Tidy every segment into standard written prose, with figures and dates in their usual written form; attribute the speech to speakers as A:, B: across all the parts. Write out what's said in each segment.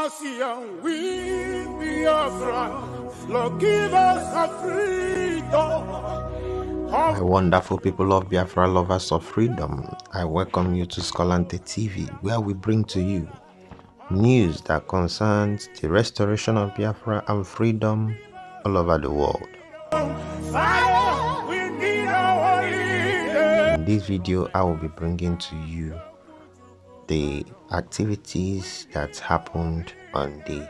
A: mercy and we Biafra, Lord, give us a freedom.
B: My wonderful people of Biafra, lovers of freedom, I welcome you to Skolante TV, where we bring to you news that concerns the restoration of Biafra and freedom all over the world. In this video, I will be bringing to you the activities that happened on the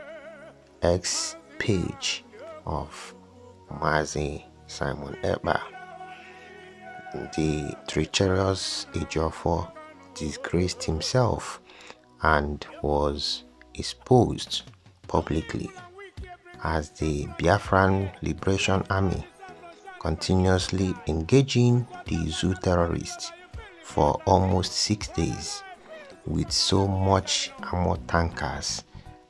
B: X page of Mazi Simon Ekpa. The treacherous Ejiofor disgraced himself and was exposed publicly as the Biafran Liberation Army continuously engaging the zoo terrorists for almost 6 days with so much armor tankers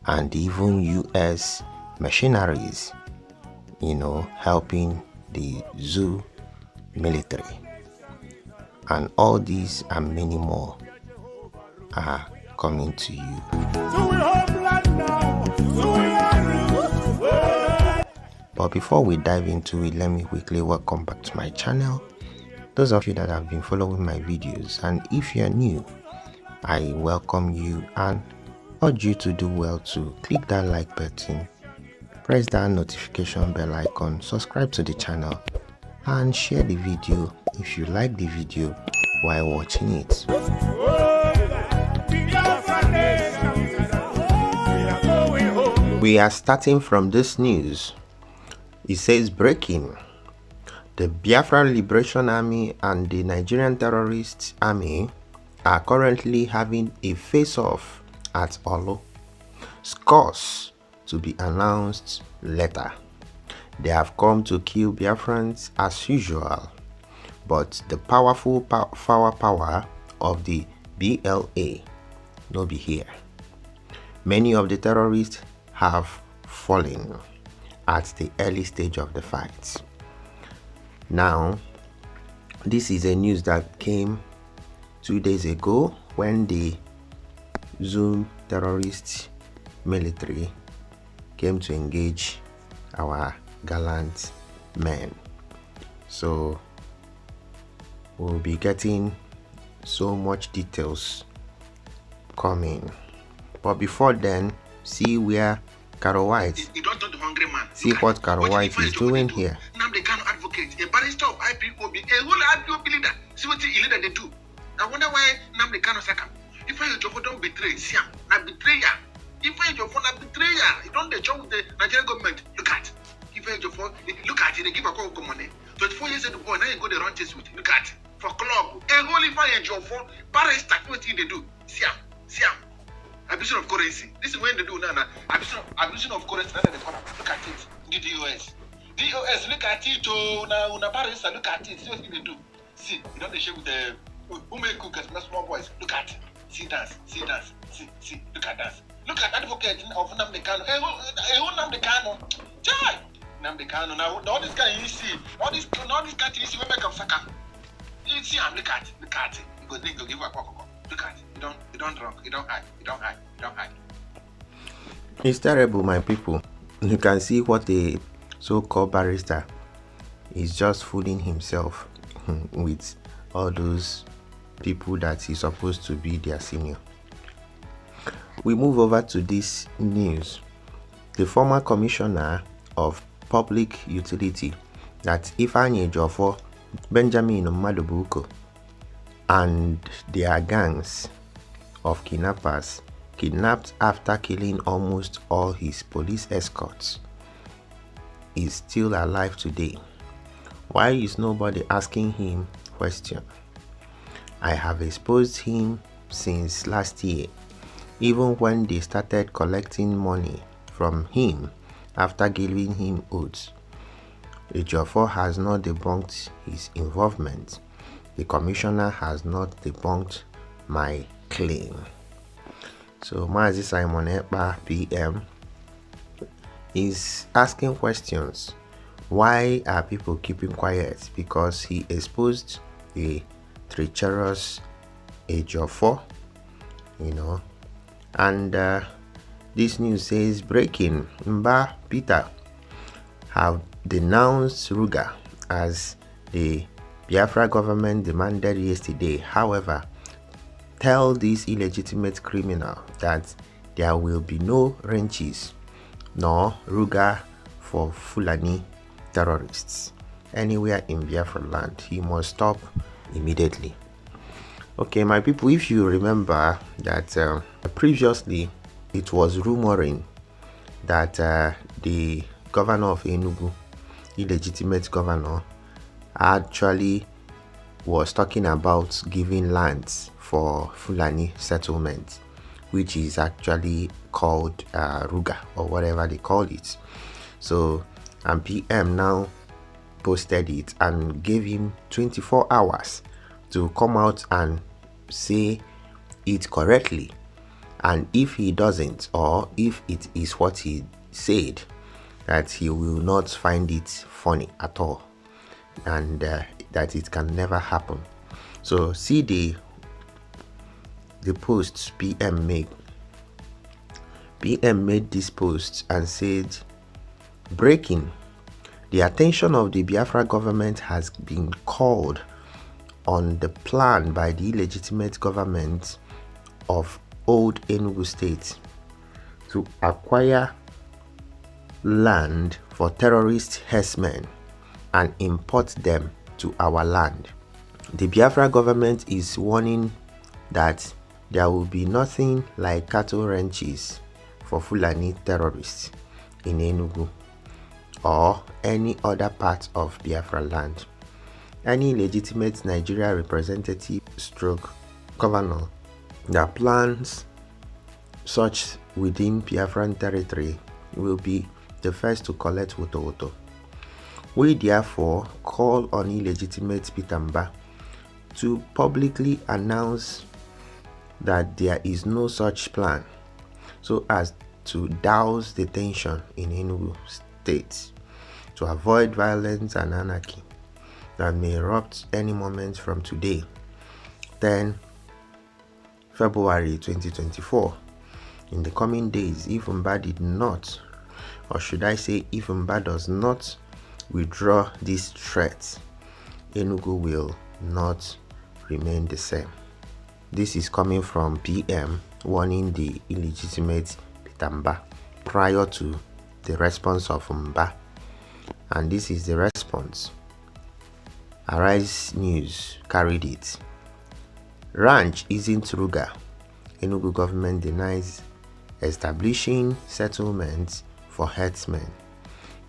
B: and even US mercenaries, helping the zoo military. And all these and many more are coming to you. But before we dive into it, let me quickly welcome back to my channel those of you that have been following my videos, and if you are new, I welcome you and urge you to do well to click that like button, press that notification bell icon, subscribe to the channel, and share the video if you like the video while watching it. We are starting from this news. It says breaking. The Biafra Liberation Army and the Nigerian Terrorist Army are currently having a face-off at Olo. Scores to be announced later. They have come to kill Biafrans as usual, but the powerful power of the BLA no be here. Many of the terrorists have fallen at the early stage of the fight. Now, this is a news that came 2 days ago when the Zoom terrorist military came to engage our gallant men. So we'll be getting so much details coming, but before then, see where Caro White, see what Caro White is doing here.
C: They cannot advocate a barrister of IPOB, a whole IPOB leader. See what the leader they do. I wonder why Namde cannot second. If Ejiofor don't betray, Siam, na betrayer. If Ejiofor na betrayer, you don't job with the Nigerian government. Look at. If Ejiofor, look at it, they give a call money. 24 years ago, now you go the run test with. Look at for club. A whole Ejiofor, barrister, what they do. Siam. Abuse of currency. This is when they do now. Abuse of currency. Look at it. The DOS, look at it. Now, barrister, look at it. See what they do. See, you don't share with the who make cookers, small boys. Look at. See dance. See, look at dance. Look at advocate of Namde Kano. Namde Kano. Jai! Namde Kano. Now, all this guy you see, all this guy you see, we make up Saka. You see, look at it. Because they go give a cocoa. Look at it. You don't drunk. You don't hide.
B: It's terrible, my people. You can see what a so-called barrister is just fooling himself with all those people that he's supposed to be their senior. We move over to this news. The former commissioner of public utility, that's Ifeanyi Ejiofor, Benjamin Madubuko, and their gangs of kidnappers kidnapped after killing almost all his police escorts, is still alive today. Why is nobody asking him question? I have exposed him since last year, even when they started collecting money from him after giving him oaths. Ejiofor has not debunked his involvement. The commissioner has not debunked my claim. So Mazi Simon Ekpa PM is asking questions. Why are people keeping quiet? Because he exposed a treacherous Ejiofor, and This news says, breaking, Mba Peter have denounced Ruga as the Biafra government demanded yesterday. However, tell this illegitimate criminal that there will be no wrenches nor Ruga for Fulani terrorists anywhere in Biafra land. He must stop immediately. Okay, my people, if you remember that previously it was rumoring that the governor of Enugu, illegitimate governor, actually was talking about giving lands for Fulani settlement, which is actually called Ruga or whatever they call it. So, and PM now posted it and gave him 24 hours to come out and say it correctly. And if he doesn't, or if it is what he said, that he will not find it funny at all, and that it can never happen. So see the posts PM made. PM made this post and said, breaking, the attention of the Biafra government has been called on the plan by the illegitimate government of Old Enugu State to acquire land for terrorist herdsmen and import them to our land. The Biafra government is warning that there will be nothing like cattle ranches for Fulani terrorists in Enugu or any other part of Biafra land. Any legitimate Nigeria representative stroke governor that plans such within Biafran territory will be the first to collect woto. We therefore call on illegitimate Peter Mba to publicly announce that there is no such plan, so as to douse the tension in Enugu State, to avoid violence and anarchy that may erupt any moment from today, 10 February 2024. In the coming days, if Mba did not, or should I say if Mba does not withdraw these threats, Enugu will not remain the same. This is coming from PM warning the illegitimate Peter Mba prior to the response of Mba. And this is the response. Arise News carried it. Ranch isn't Ruga. Enugu government denies establishing settlements for herdsmen.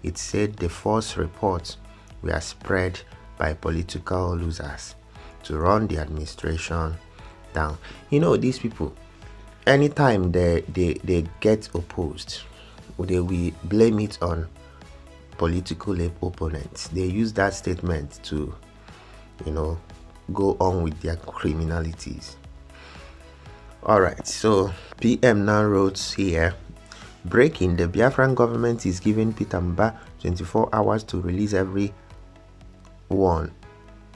B: It said the false reports were spread by political losers to run the administration down. You know, these people, anytime they get opposed, they will blame it on political opponents. They use that statement to, go on with their criminalities. Alright, so PM now wrote here, breaking, the Biafran government is giving Peter Mba 24 hours to release every one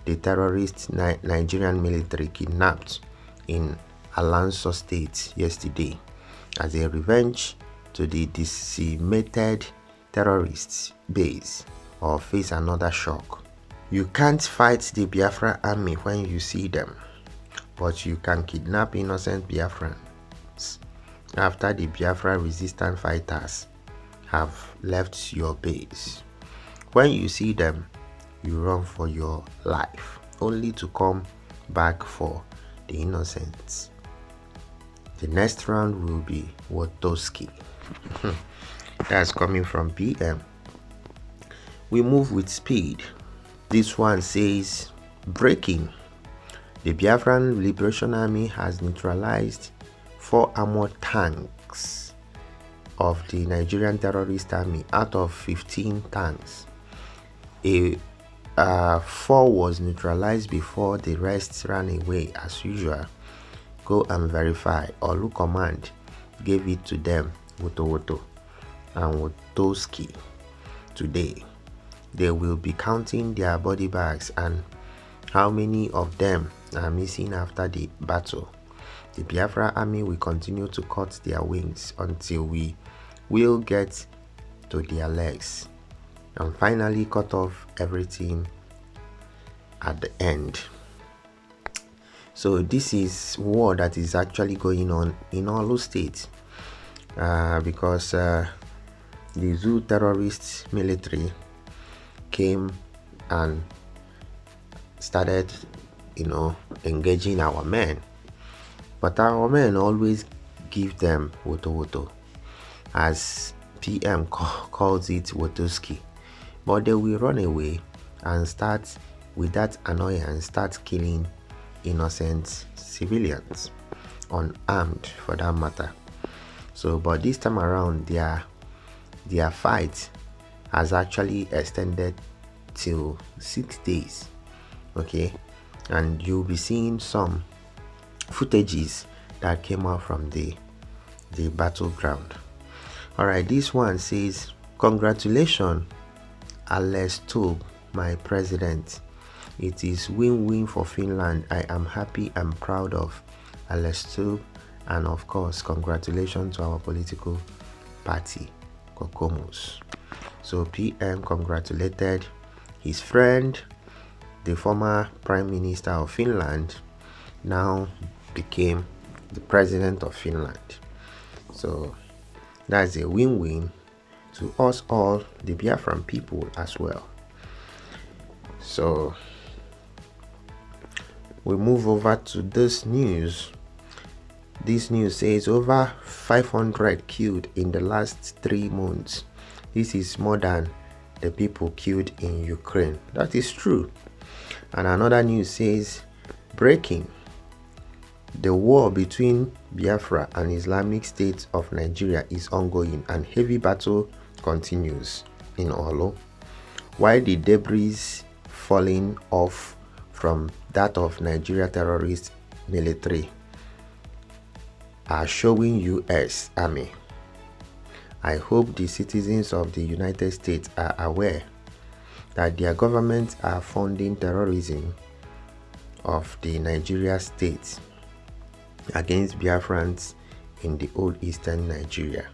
B: the terrorist Nigerian military kidnapped in Alanso State yesterday as a revenge to the decimated terrorists base or face another shock. You can't fight the Biafra army when you see them, but you can kidnap innocent Biafrans after the Biafra resistant fighters have left your base. When you see them, you run for your life, only to come back for the innocents. The next round will be Wotoski. That's coming from PM. We move with speed. This one says, breaking, the Biafran Liberation Army has neutralized 4 armored tanks of the Nigerian terrorist army out of 15 tanks. 4 was neutralized before the rest ran away as usual. Go and verify. Olu Command gave it to them, Woto and Wotoski, today. They will be counting their body bags and how many of them are missing after the battle. The Biafra army will continue to cut their wings until we will get to their legs and finally cut off everything at the end. So this is war that is actually going on in all those states because the zoo terrorist military came and started, engaging our men. But our men always give them woto, as PM calls it wotoski. But they will run away and start, with that annoyance, start killing innocent civilians, unarmed for that matter. So, but this time around, their fight has actually extended till 6 days. Okay, and you'll be seeing some footages that came out from the battleground. All right, this one says, "Congratulations, Alex Stubb, my president. It is win-win for Finland. I am happy and proud of Alex Stubb, and of course, congratulations to our political party, Kokoomus." So PM congratulated his friend, the former Prime Minister of Finland, now became the President of Finland. So that's a win-win to us all, the Biafran people as well. So we move over to this news. This news says over 500 killed in the last 3 months. This is more than the people killed in Ukraine. That is true. And another news says, breaking: the war between Biafra and Islamic State of Nigeria is ongoing and heavy battle continues in Olo, while the debris falling off from that of Nigeria terrorist military are showing US Army. I hope the citizens of the United States are aware that their governments are funding terrorism of the Nigeria state against Biafrans in the old eastern Nigeria.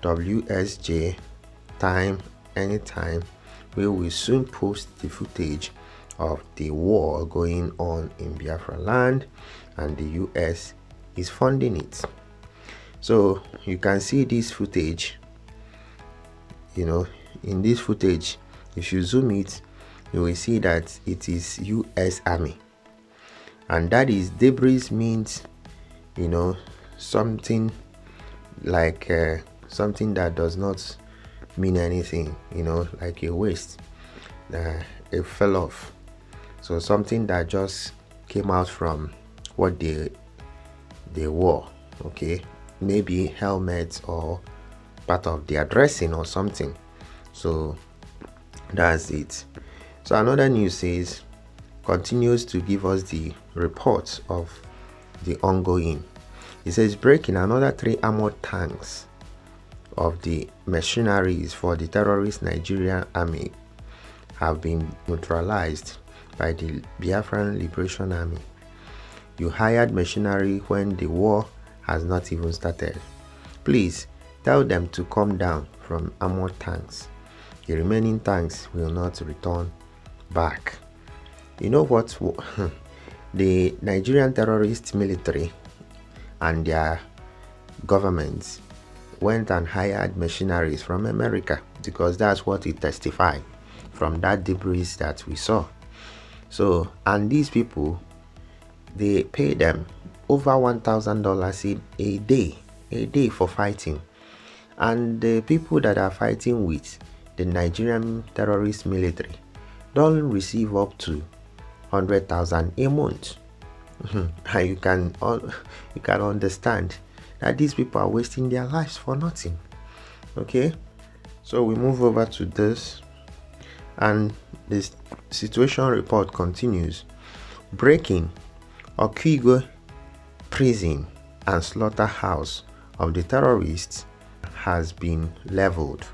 B: WSJ time anytime. We will soon post the footage of the war going on in Biafra land, and the US is funding it. So you can see this footage. In this footage, if you zoom it, you will see that it is US Army, and that is debris means something like something that does not mean anything, like a waste, it fell off. So something that just came out from what they wore, okay, maybe helmets or part of their dressing or something. So that's it. So another news says, continues to give us the reports of the ongoing. It says, breaking: another 3 armored tanks of the Mercenaries for the terrorist Nigerian army have been neutralized by the Biafran Liberation Army. You hired mercenary when the war has not even started. Please tell them to come down from armored tanks. The remaining tanks will not return back. You know what? The Nigerian terrorist military and their governments went and hired mercenaries from America, because that's what it testified from that debris that we saw. So, and these people, they pay them over $1,000 a day for fighting. And the people that are fighting with the Nigerian terrorist military don't receive up to 100,000 a month. And you can understand that these people are wasting their lives for nothing. Okay, so we move over to this, and this situation report continues. Breaking: Okigwe prison and slaughterhouse of the terrorists has been leveled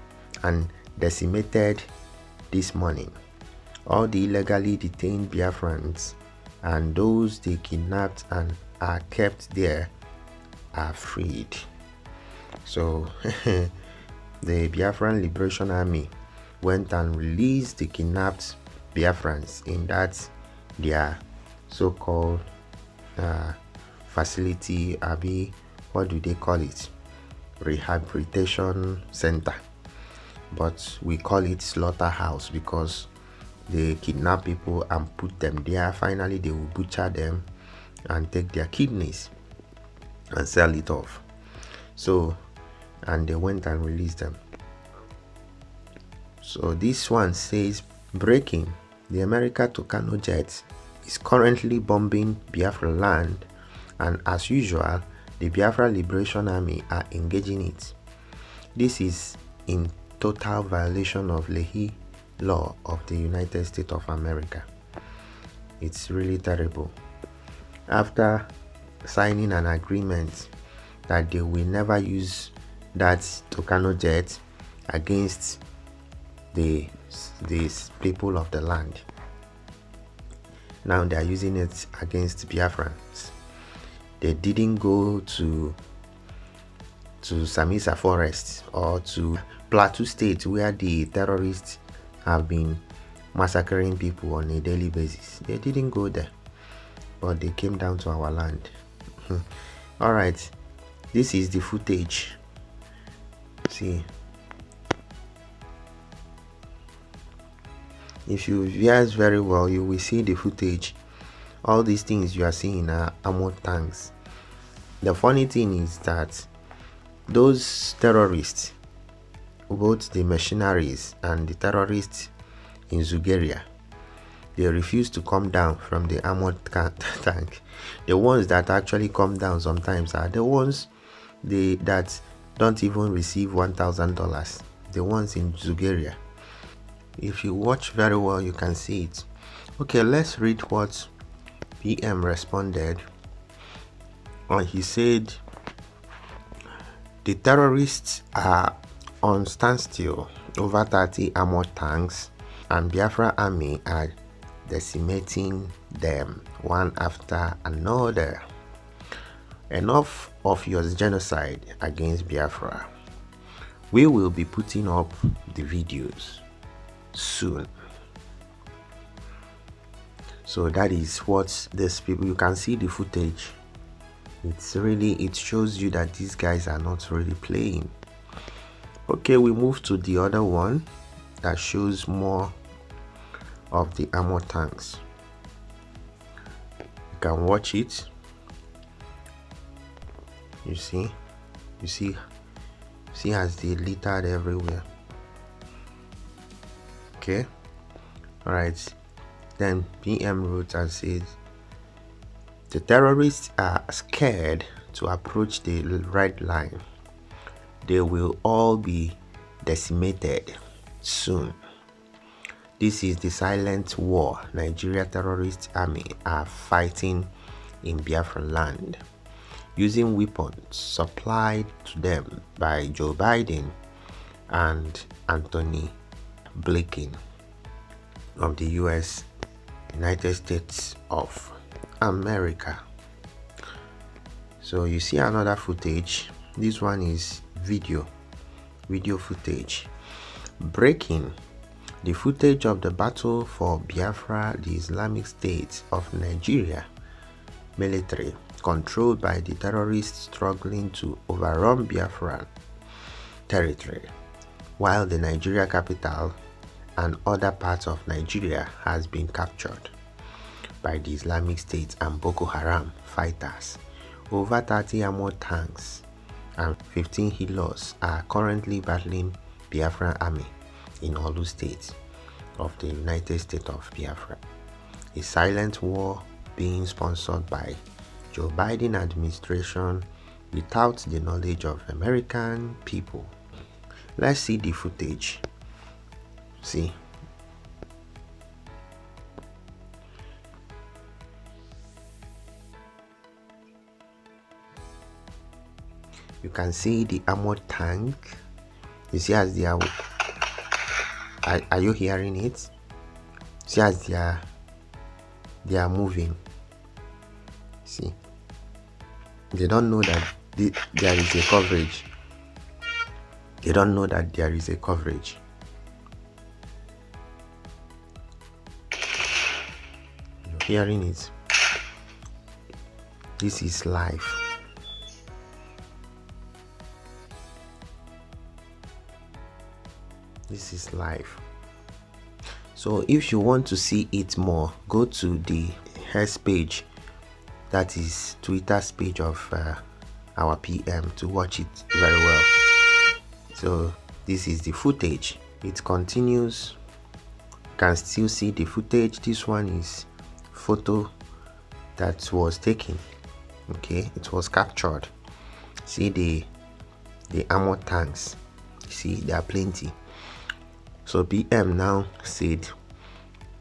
B: and decimated this morning. All the illegally detained Biafrans and those they kidnapped and are kept there are freed. So the Biafran Liberation Army went and released the kidnapped Biafrans in that their so-called facility, what do they call it? Rehabilitation center, but we call it slaughterhouse because they kidnap people and put them there. Finally, they will butcher them and take their kidneys and sell it off. So, and they went and released them. So this one says, breaking: the America Tucano jet is currently bombing Biafra land, and as usual, the Biafra Liberation Army are engaging it. This is in total violation of Lehi law of the United States of America. It's really terrible. After signing an agreement that they will never use that Tucano jet against these people of the land, now they are using it against Biafrans. They didn't go to Samisa Forest or to Plateau State, where the terrorists have been massacring people on a daily basis. They didn't go there, but they came down to our land. All right, this is the footage. See, if you view very well, you will see the footage. All these things you are seeing are armored tanks. The funny thing is that those terrorists, both the mercenaries and the terrorists in Zugeria, they refuse to come down from the armored tank. The ones that actually come down sometimes are the ones that don't even receive $1,000. The ones in Zugeria. If you watch very well, you can see it. Okay, let's read what PM responded. And he said, the terrorists are on standstill over 30 armored tanks, and Biafra army are decimating them one after another. Enough of your genocide against Biafra. We will be putting up the videos soon. So that is what these people, you can see the footage. It shows you that these guys are not really playing. Okay, we move to the other one that shows more of the armored tanks. You can watch it. You see as they littered everywhere. Okay, all right. Then PM wrote and says, the terrorists are scared to approach the red line. They will all be decimated soon. This is the silent war Nigeria terrorist army are fighting in Biafra land, using weapons supplied to them by Joe Biden and Anthony Blinken of the United States of America. So you see another footage. This one is video footage. Breaking: the footage of the battle for Biafra, the Islamic State of Nigeria military, controlled by the terrorists struggling to overrun Biafran territory, while the Nigeria capital and other parts of Nigeria has been captured by the Islamic State and Boko Haram fighters. Over 30 armored tanks and 15 helos are currently battling Biafran army in Olu State of the United States of Biafra. A silent war being sponsored by Joe Biden administration without the knowledge of American people. Let's see the footage. See. You can see the armored tank. You see as they are you hearing it? See as they are moving. See, They don't know that there is a coverage. They don't know that there is a coverage. You're hearing it. This is live. This is live. So if you want to see it more, go to the X page, that is Twitter's page of our PM, to watch it very well. So this is the footage. It continues. You can still see the footage. This one is photo that was taken. Okay, it was captured. See the armored tanks. See, there are plenty. So PM now said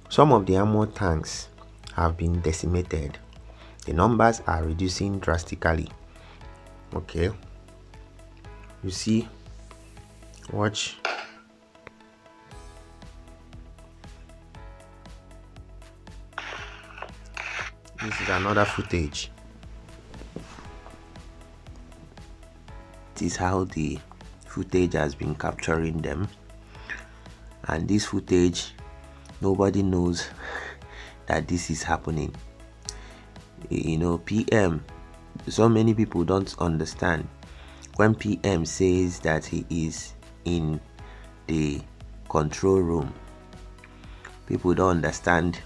B: some of the armored tanks have been decimated. The numbers are reducing drastically. Okay, you see, watch. This is another footage. This is how the footage has been capturing them. And this footage, nobody knows that this is happening. You know, PM, so many people don't understand. When PM says that he is in the control room, people don't understand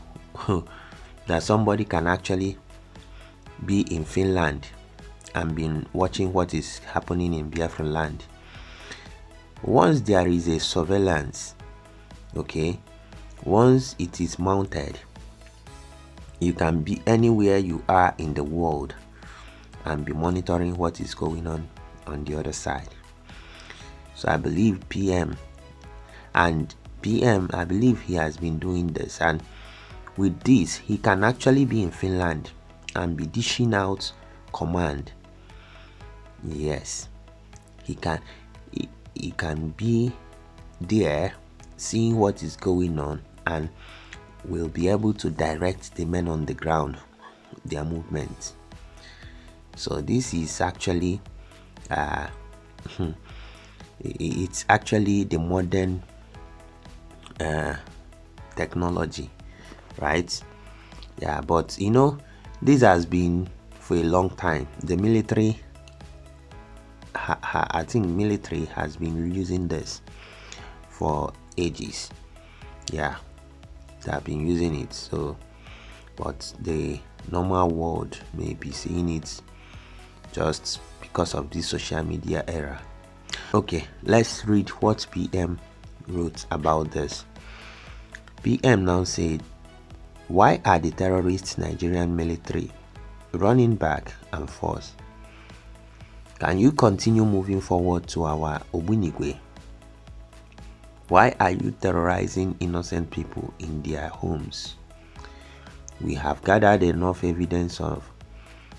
B: that somebody can actually be in Finland and been watching what is happening in Biafran land. Once there is a surveillance, okay, once it is mounted, you can be anywhere you are in the world and be monitoring what is going on the other side. So I believe PM, I believe he has been doing this, and with this he can actually be in Finland and be dishing out command. Yes, he can be there seeing what is going on and will be able to direct the men on the ground, their movements. So this is actually it's actually the modern technology, right? Yeah, but you know, this has been for a long time. The military, I think military has been using this for ages. Yeah, they have been using it. So, but the normal world may be seeing it just because of this social media era. Okay, let's read what PM wrote about this. PM now said, why are the terrorist Nigerian military running back and forth? Can you continue moving forward to our Obunigwe? Why are you terrorizing innocent people in their homes? We have gathered enough evidence of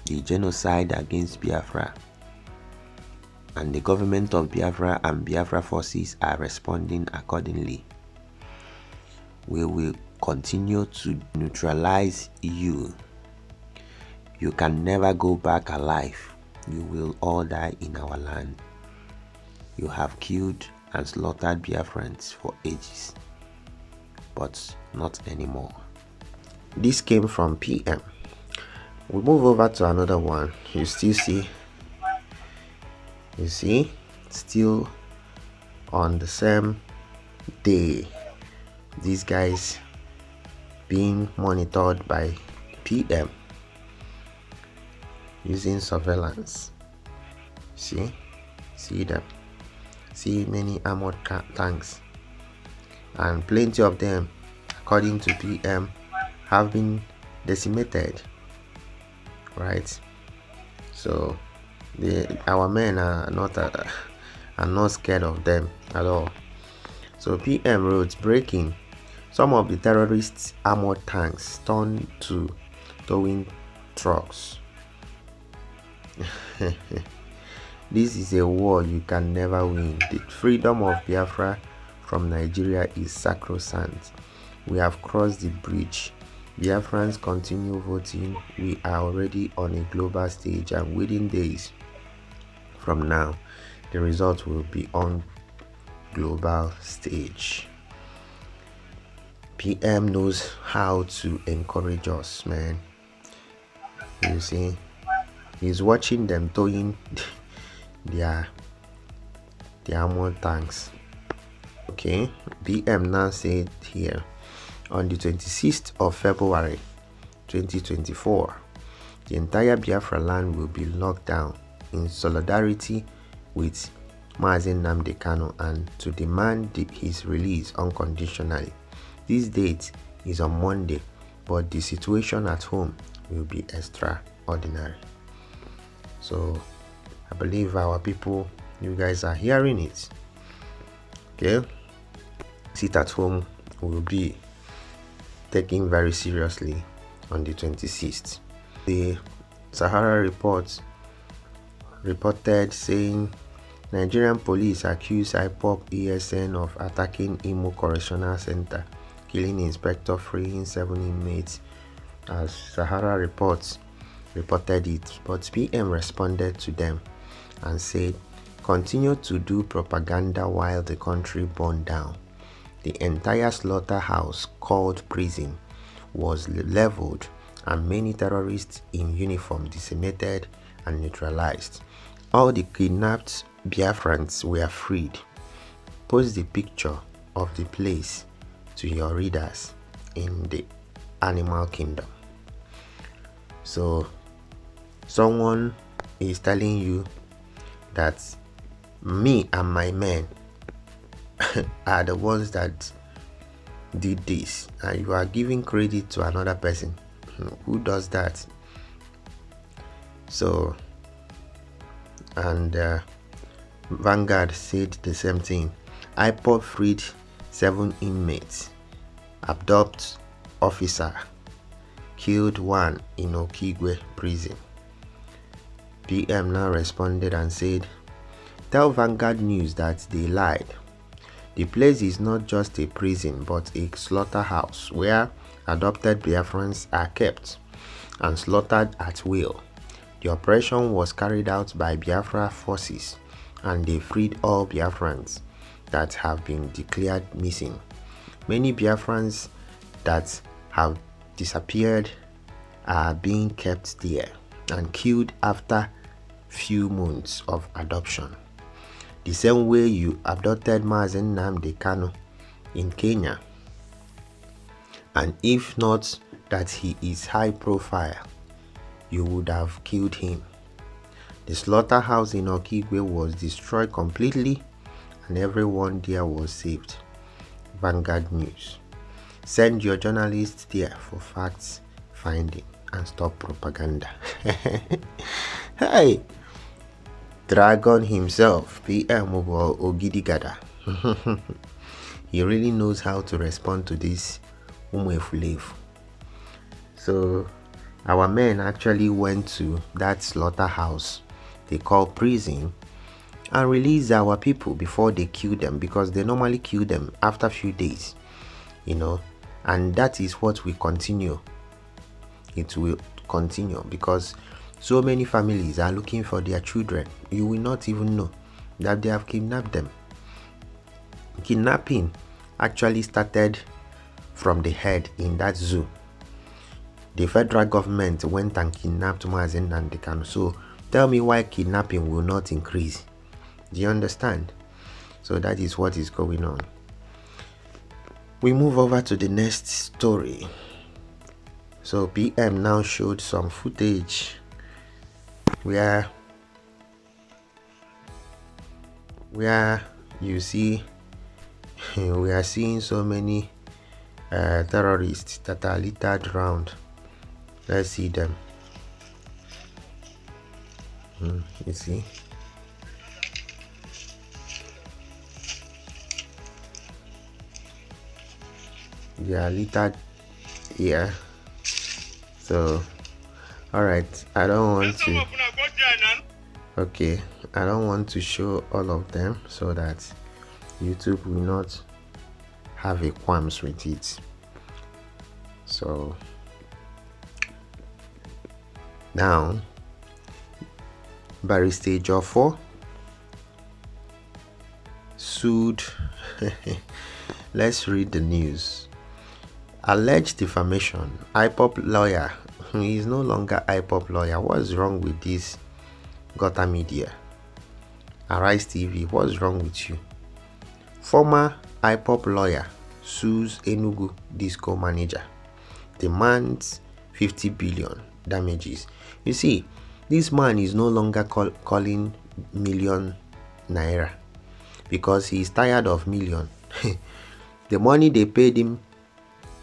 B: the genocide against Biafra, and the government of Biafra and Biafra forces are responding accordingly. We will continue to neutralize you. You can never go back alive. You will all die in our land. You have killed and slaughtered Biafrans for ages, but not anymore. This came from PM. We move over to another one. You still see, still on the same day, these guys being monitored by PM using surveillance. See them. See many armored tanks, and plenty of them, according to PM, have been decimated, right? So our men are not scared of them at all. So PM wrote, breaking: some of the terrorists' armored tanks turned to towing trucks. This is a war you can never win. The freedom of Biafra from Nigeria is sacrosanct. We have crossed the bridge. Biafrans continue voting. We are already on a global stage, and within days from now, the result will be on global stage. PM knows how to encourage us, man. You see, he's watching them towing their armored tanks. Okay, PM now said here, on the 26th of February 2024, the entire Biafra land will be locked down in solidarity with Mazi Nnamdi Kanu and to demand his release unconditionally. This date is on Monday, but the situation at home will be extraordinary. So I believe our people, you guys are hearing it. Okay, sit at home will be taken very seriously on the 26th. The Sahara report reported saying Nigerian police accuse IPOB ESN of attacking Imo Correctional Center, killing inspector, freeing 7 inmates, as Sahara reported it. But PM responded to them and said, continue to do propaganda while the country burned down. The entire slaughterhouse called prison was leveled and many terrorists in uniform decimated and neutralized. All the kidnapped Biafrans were freed. Post the picture of the place to your readers in the animal kingdom. So someone is telling you that me and my men are the ones that did this, and you are giving credit to another person. Who does that? So, and Vanguard said the same thing. IPOB freed 7 inmates, abduct officer, killed 1 in Okigwe prison. PM now responded and said, tell Vanguard News that they lied. The place is not just a prison but a slaughterhouse where adopted Biafrans are kept and slaughtered at will. The operation was carried out by Biafra forces and they freed all Biafrans that have been declared missing. Many Biafrans that have disappeared are being kept there and killed after few months of adoption. The same way you abducted Mazi Nnamdi Kanu in Kenya, and if not that he is high profile, you would have killed him. The slaughterhouse in Okigwe was destroyed completely and everyone there was saved. Vanguard News. Send your journalists there for facts finding and stop propaganda. Hey! Dragon himself, PM Ogidigada. He really knows how to respond to this Umwefulefu. So our men actually went to that slaughterhouse they call prison and released our people before they killed them, because they normally kill them after a few days, and that is what will continue. It will continue because so many families are looking for their children. You will not even know that they have kidnapped them. Kidnapping actually started from the head in that zoo. The federal government went and kidnapped Mazi Nnamdi Kanu. So tell me why kidnapping will not increase. Do you understand? So that is what is going on. We move over to the next story. So PM now showed some footage where you see we are seeing so many terrorists that are littered around. Let's see them. You see, they are littered here. So alright, I don't want to show all of them so that YouTube will not have a qualms with it. So Now, Barrister Ejiofor sued. Let's read the news. Alleged defamation. IPOP lawyer. He is no longer IPOP lawyer. What's wrong with this Gota Media? Arise TV. What's wrong with you? Former IPOP lawyer sues Enugu disco manager. Demands 50 billion damages. You see, this man is no longer calling million naira because he is tired of million. The money they paid him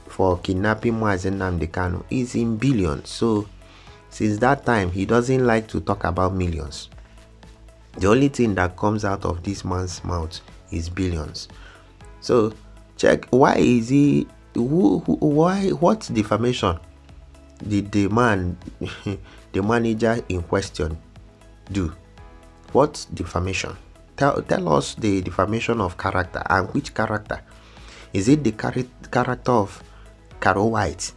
B: for kidnapping Mazen Nnamdi Kanu is in billions. So since that time, he doesn't like to talk about millions. The only thing that comes out of this man's mouth is billions. So check, why is he? Why? What defamation did the man, the manager in question, do? What defamation? Tell us the defamation of character, and which character? Is it the character of Caro White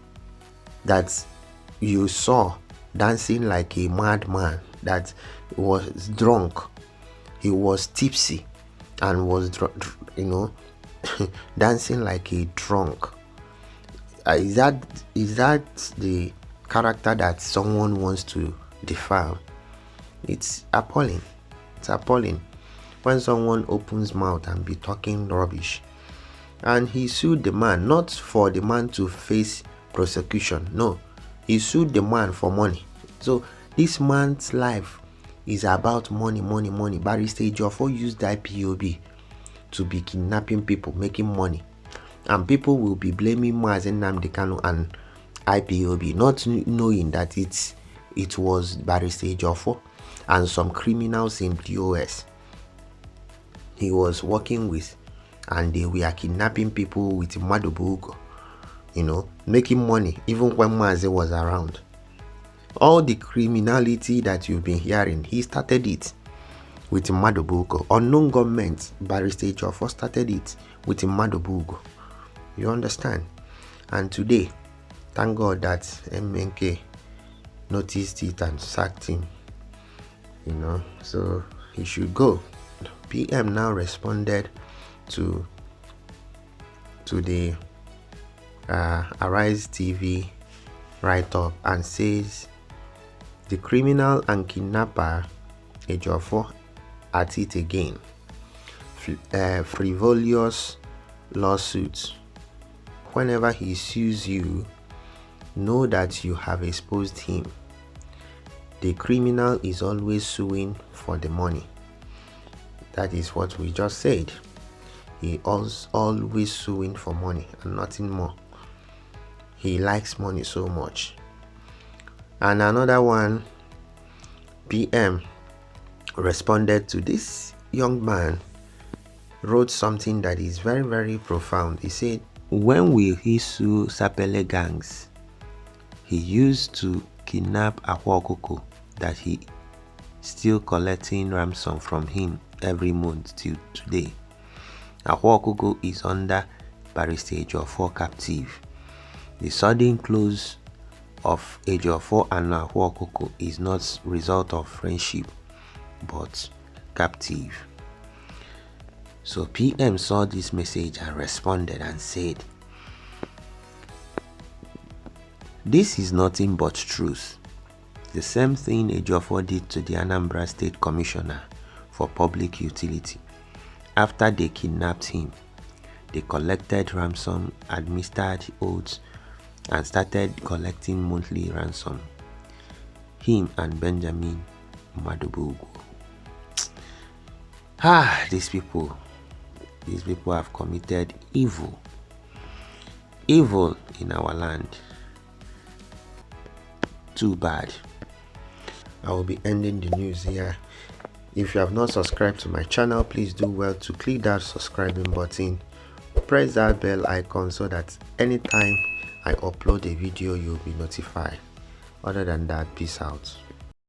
B: that you saw dancing like a madman, that was drunk, he was tipsy and was dancing like a drunk? Is that the character that someone wants to defile? It's appalling. It's appalling when someone opens mouth and be talking rubbish. And he sued the man, not for the man to face prosecution. No, he sued the man for money. So this man's life is about money. Barrister Ejiofor used the IPOB to be kidnapping people, making money. And people will be blaming Mazen Nnamdi Kanu and IPOB, not knowing that it was Barrister Ejiofor and some criminals in POS he was working with, and they were kidnapping people with Madobugo, making money even when Maze was around. All the criminality that you've been hearing, he started it with Madobugo. Unknown government, Barrister Ejiofor started it with Madobugo. You understand? And today, thank God that MNK noticed it and sacked him. So he should go. PM now responded to the Arise TV write-up and says the criminal and kidnapper Ejiofor at it again. Frivolous lawsuits. Whenever he sues you, know that you have exposed him. The criminal is always suing for the money. That is what we just said. He always suing for money and nothing more. He likes money so much. And another one, PM responded to this young man, wrote something that is very, very profound. He said, when will he sue Sapele gangs? He used to kidnap Ahwokoko that he still collecting ransom from him every month till today. Ahwokoko is under Barrister Ejiofor captive. The sudden close of Ejiofor and Ahwokoko is not result of friendship but captive. So PM saw this message and responded and said, this is nothing but truth. The same thing Ejiofor did to the Anambra State Commissioner for Public Utility. After they kidnapped him, they collected ransom, administered oaths, and started collecting monthly ransom. Him and Benjamin Madobugo. These people have committed evil in our land. Too bad. I will be ending the news here. If you have not subscribed to my channel, please do well to click that subscribing button. Press that bell icon so that anytime I upload a video, you'll be notified. Other than that, peace out.